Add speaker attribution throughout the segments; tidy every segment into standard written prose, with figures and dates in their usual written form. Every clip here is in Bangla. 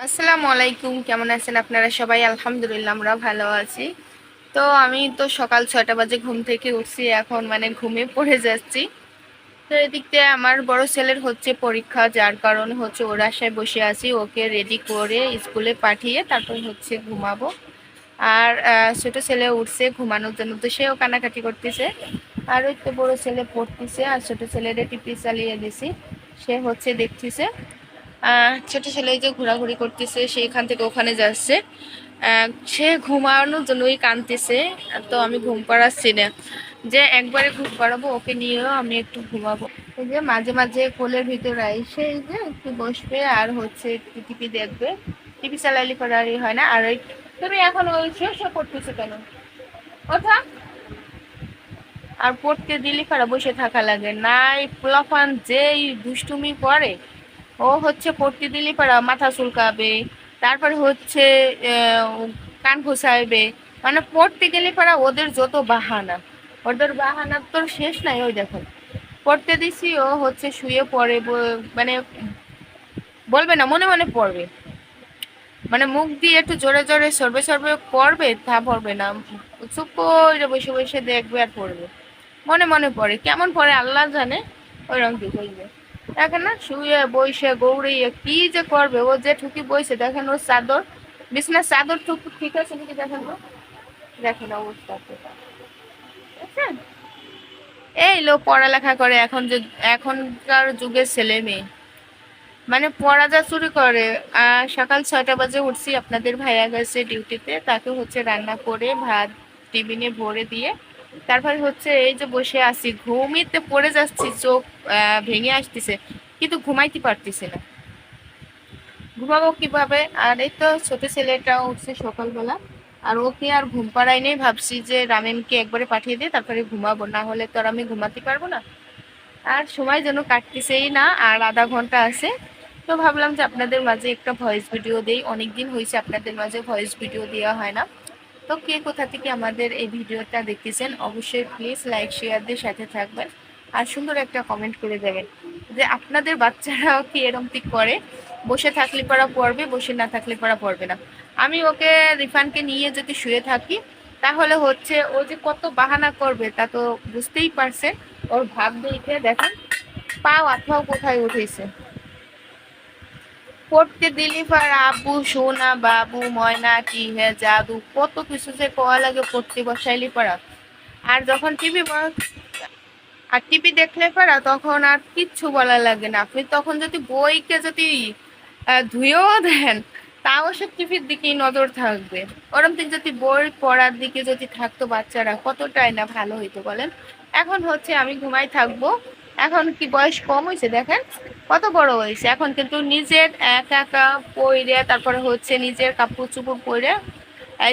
Speaker 1: আসসালামু আলাইকুম, কেমন আছেন আপনারা সবাই? আলহামদুলিল্লাহ আমরা ভালো আছি। তো আমি তো সকাল 6টা বাজে ঘুম থেকে উঠছি, এখন ঘুমিয়ে পড়ে যাচ্ছি। তো এদিক দিয়ে আমার বড় ছেলের হচ্ছে পরীক্ষা, যার কারণে হচ্ছে ওর আশায় বসে আছি, ওকে রেডি করে স্কুলে পাঠিয়ে তারপর হচ্ছে ঘুমাবো। আর ছোট ছেলে উঠছে ঘুমানোর জন্য, তো সেও কান্নাকাটি করতেছে। আর ওই তো বড় ছেলে পড়তেছে, আর ছোট ছেলের টিপি চালিয়ে দিছি, সে হচ্ছে দেখতেছে। ছোট ছেলে যে ঘোরাঘুরি করতেছে, সেখান থেকে ওখানে যাচ্ছে। সে ঘুমানোর জন্যই কাঁদতেছে। তো আমি ঘুম পাড়াচ্ছি না, যে একবারে ঘুম পাড়াবো ওকে নিয়েও আমি একটু ঘুমাবো। এই যে মাঝে মাঝে কোলের ভিতরে এসে এই যে একটু বসবে আর হচ্ছে একটু টিভি দেখবে। টিভি চালাইলে পরে আর হয় না। আর ওই তুমি এখন ওই শেষ করতেছো কেন? ওঠা। আর পড়তে দিলে পরে বসে থাকা লাগে নাই, পোলাপান যেই দুষ্টুমি করে। ও হচ্ছে পড়তে দিলে পরে মাথা চুলকাবে, তারপরে হচ্ছে কান ঘুষাইবে। মানে পড়তে গেলে পরে ওদের যত বাহানা, ওদের বাহানার তো শেষ নাই। ওই দেখো, পড়তে দিছি, ও হচ্ছে শুয়ে পড়ে, মানে বলবে না, মনে মনে পড়বে। মানে মুখ দিয়ে একটু জোরে জোরে সরবে সরবে পড়বে, তা পড়বে না। চুপ করে বসে বসে দেখবে আর পড়বে। মনে মনে পড়ে, কেমন পড়ে আল্লাহ জানে। ওইরকম কি করবে, দেখেন না, শুয়ে বইসে গৌড়িয়ে কি যে করবে। ও যে ঠুকি বইছে, দেখেন ওর চাদর, বিছনার চাদর টুকু ঠিক আছে নাকি দেখেন তো, দেখেন অবস্থা বুঝছেন। এই লোক পড়ালেখা করে এখন যে, এখনকার যুগের ছেলে মেয়ে মানে পড়া যা চুরি করে। সকাল 6টা বাজে উঠছি, আপনাদের ভাইয়া গেছে ডিউটিতে, তাকে হচ্ছে রান্না করে ভাত টিফিনে ভরে দিয়ে তারপর হচ্ছে এই যে বসে আছি, ঘুমিতে পড়ে যাচ্ছি, চোখ ভেঙে আসতেছে, কিন্তু ঘুমাইতে পারতেছি না। ঘুমাবো কিভাবে? আর এই তো ছোট ছেলেটা উঠছে সকালবেলা, আর ওকে আর ঘুম পাড়াই নেই, ভাবছি যে রামেনকে একবারে পাঠিয়ে দিয়ে তারপরে ঘুমাবো, না হলে তো আর আমি ঘুমাতে পারবো না। আর সময় যেন কাটতেছেই না, আর আধা ঘন্টা আছে। তো ভাবলাম যে আপনাদের মাঝে একটা ভয়েস ভিডিও দেই, অনেকদিন হয়েছে আপনাদের মাঝে ভয়েস ভিডিও দেওয়া হয় না। তো কে কোথা থেকে আমাদের এই ভিডিওটা দেখতেছেন অবশ্যই প্লিজ লাইক শেয়ার দিয়ে সাথে থাকবেন, আর সুন্দর একটা কমেন্ট করে দেবেন যে আপনাদের বাচ্চারাও কি এরকম ঠিক করে, বসে থাকলে পড়া পড়বে, বসে না থাকলে পড়া পড়বে না। আমি ওকে রিফানকে নিয়ে যদি শুয়ে থাকি, তাহলে হচ্ছে ও যে কত বাহানা করবে তা তো বুঝতেই পারছে। ওর ভাব দেখে দেখেন, পাও আঠাও কোথায় উঠেছে। পড়তে দিলি পর আব্বু সোনা বাবু ময়না কি হে জাদু, কত কিছু যে কোয়া লাগে পড়তে বসাইলি পড়া। আর যখন আর টিভি দেখলে পড়া, তখন আর কিচ্ছু বলা লাগে না। আপনি তখন যদি বইকে যদি ধুয়েও দেন, তাও সে টিভির দিকেই নজর থাকবে। ওরম থেকে যদি বই পড়ার দিকে যদি থাকতো বাচ্চারা, কতটাই না ভালো হইতো বলেন। এখন হচ্ছে আমি ঘুমাই থাকবো। এখন কি বয়স কম হয়েছে দেখেন, কত বড় হয়েছে। এখন কিন্তু নিজের একা একা পড়ে, তারপরে হচ্ছে নিজের কাপড় চুপড় পরে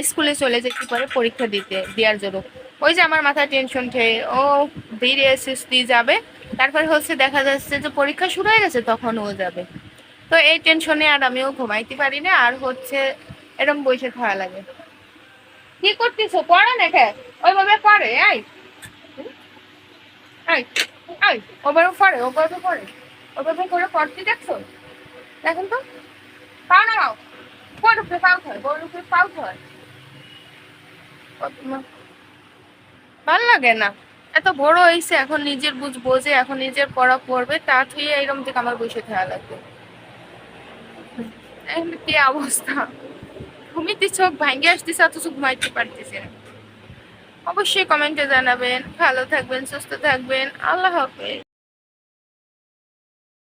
Speaker 1: স্কুলে চলে যেতে পারে পরীক্ষা দিতে দেওয়ার জন্য। ওই যে আমার মাথায় টেনশন খেয়ে ও ধীরে এসএসসি যাবে, তারপরে হচ্ছে দেখা যাচ্ছে যে পরীক্ষা শুরু হয়ে গেছে, তখন ও যাবে। তো এই টেনশনে আর আমিও ঘুমাইতে পারি না, আর হচ্ছে এরকম বসে থাকা লাগে। কি করতেছো? পড়ে নাকি? ওইভাবে পড়ে? এই এই এই ওভাবে পড়ে, ওভাবে পড়ে, ওভাবে করে পড়তে দেখছো? দেখেন তো, পাও নামাও। কোন উপরে পাও হয়, কোন উপরে পাও হয়। ভাল লাগে না। এত বড় হয়েছে, এখন নিজের বুঝ বোঝে, এখন নিজের পড়া পড়বে, তা থুয়ে এরকম থেকে আমার বসে থাকা লাগবে। এখন কি অবস্থা, ঘুমিতে চোখ ভাঙ্গে আসতেছে অথচ ঘুমাইতে পারতেছে না। অবশ্যই কমেন্টে জানাবেন। ভালো থাকবেন, সুস্থ থাকবেন, আল্লাহ হাফেজ।